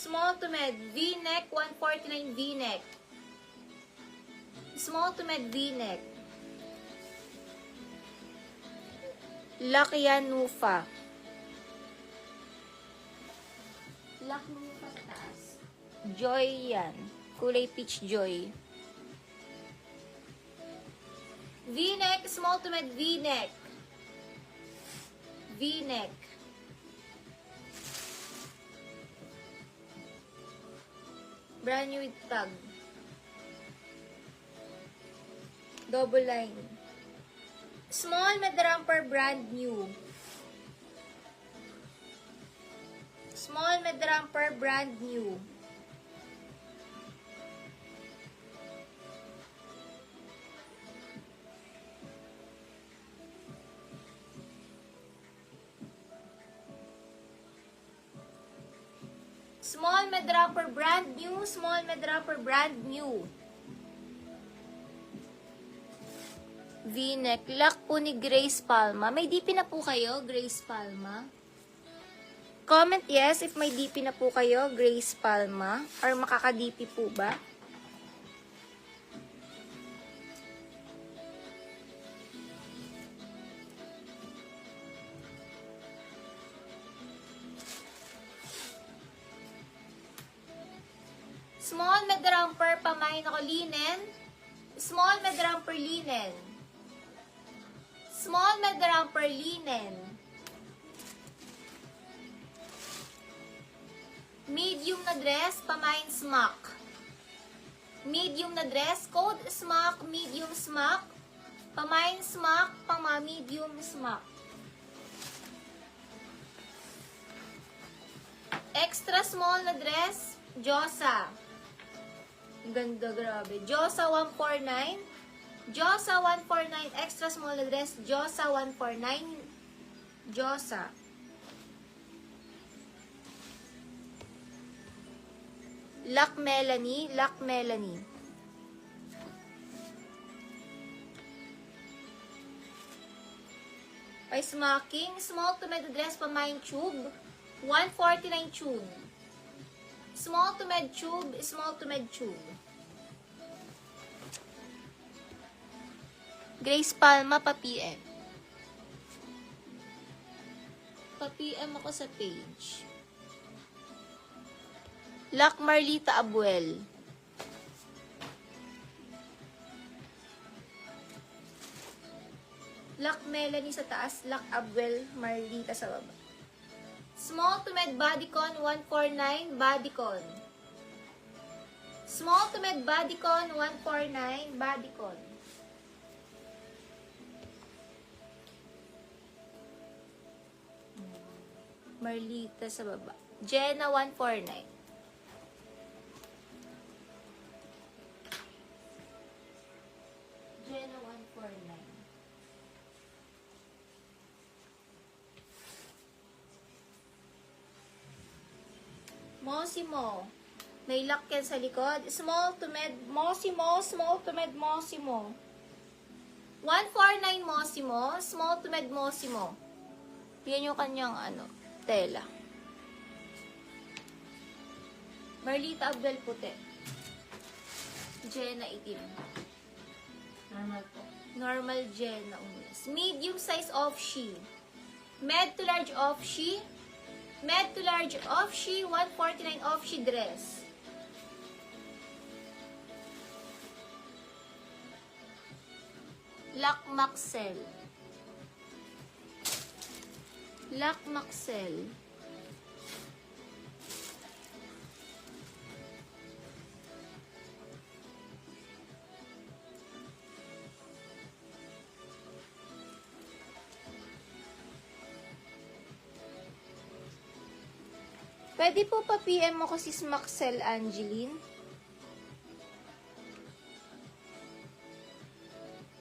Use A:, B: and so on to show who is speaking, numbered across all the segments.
A: Small to med, V-neck, 149 V-neck. Small to med V-neck. Lakyanufa. Lakyanufa sa taas. Joy yan. Kulay peach joy. V-neck, small to med V-neck. V-neck. Brand new with tag. Double line. Small med romper, brand new. Small med romper, brand new. Small med romper, brand new. Small med romper, brand new. V-neck. Lock po ni Grace Palma. May DP na po kayo, Grace Palma? Comment yes if may DP na po kayo, Grace Palma. Or makaka-DP po ba? Small med romper, pamain ako linen. Small med romper, linen. Small med romper, linen. Medium na dress, pamain smock. Medium na dress, code smock, medium smock. Pamain smock, medium smock. Extra small na dress, Josa. Ganda, grabe. Josa 149. Josa 149. Extra small na dress. Josa 149. Josa. Lock Melanie. Lock Melanie. By smocking. Small to med dress pa mine tube. 149 tube. Small to med tube, small to med tube. Grace Palma, pa-PM. Pa-PM ako sa page. Lock Marlita Abuel. Lock Melanie sa taas, Lock Abuel Marlita sa baba. Small to med bodycon, 149, bodycon. Small to med bodycon, 149, bodycon. Marlita sa baba. Jenna, 149. Jenna, 149. Mosimo. May lock yan sa likod. Small to med Mosimo. Small to med Mosimo. 149 Mosimo. Small to med Mosimo. Yan yung kanyang tela. Marlita Abdel puti. Jenna itim.
B: Normal po.
A: Normal Jenna umilas. Medium size off she. Med to large off she. Med to large off she, 149 off she dress. Lock Maxel. Lock Maxel. Pwede po pa PM mo ko si Maxel Angeline.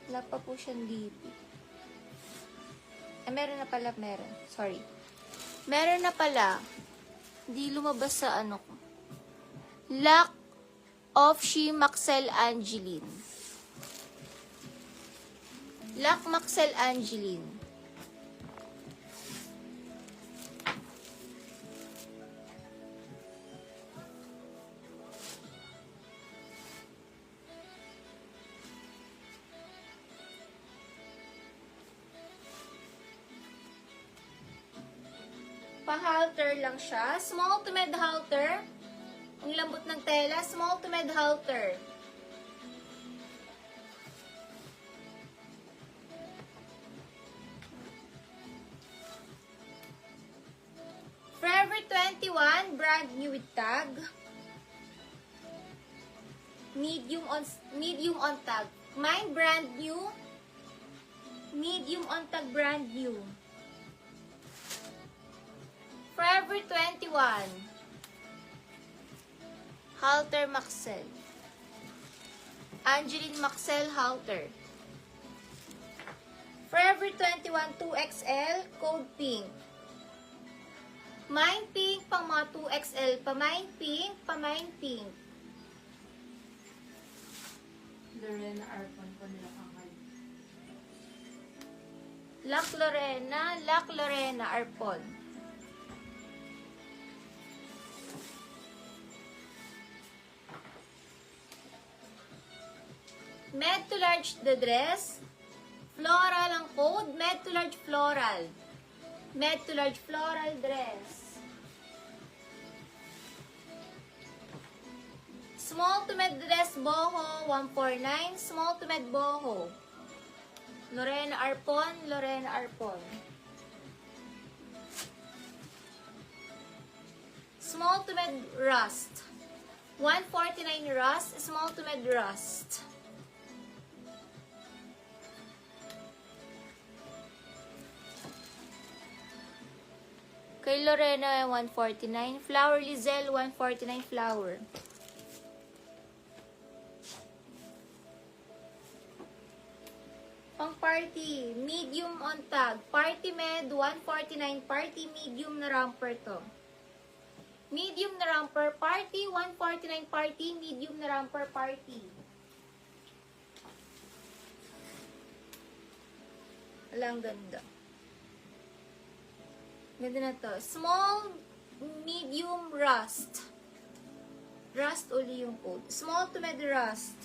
A: Wala pa po siyang DP. Meron na pala, meron. Sorry. Meron na pala. Hindi lumabas sa ko. Lock of she Maxel Angeline. Lock Maxel Angeline. Pa-halter lang siya. Small to mid halter. Ang lambot ng tela. Small to mid halter. Forever 21, brand new with tag. Medium on tag. Mine brand new. Medium on tag brand new. Forever 21. Halter Maxell. Angeline Maxell Halter. Forever 21 2XL, code pink. Mine pink, pang mga 2XL. Pamine pink, pamine pink.
B: Lorena Arpon po nila kakay.
A: Lac Lorena Arpon. Med to large the dress. Floral ang code. Med to large floral. Med to large floral dress. Small to med dress boho 149. Small to med boho. Lorena Arpon, Lorena Arpon. Small to med rust. 149 rust, small to med rust. Kay Lorena 149, Flower Lizelle 149 flower. Pang party, medium on tag. Party med 149, party medium na romper to. Medium na romper party, 149 party, medium na romper party. Alang ganda. Ganda na to. Small, medium, rust. Rust uli yung code. Small to mid rust.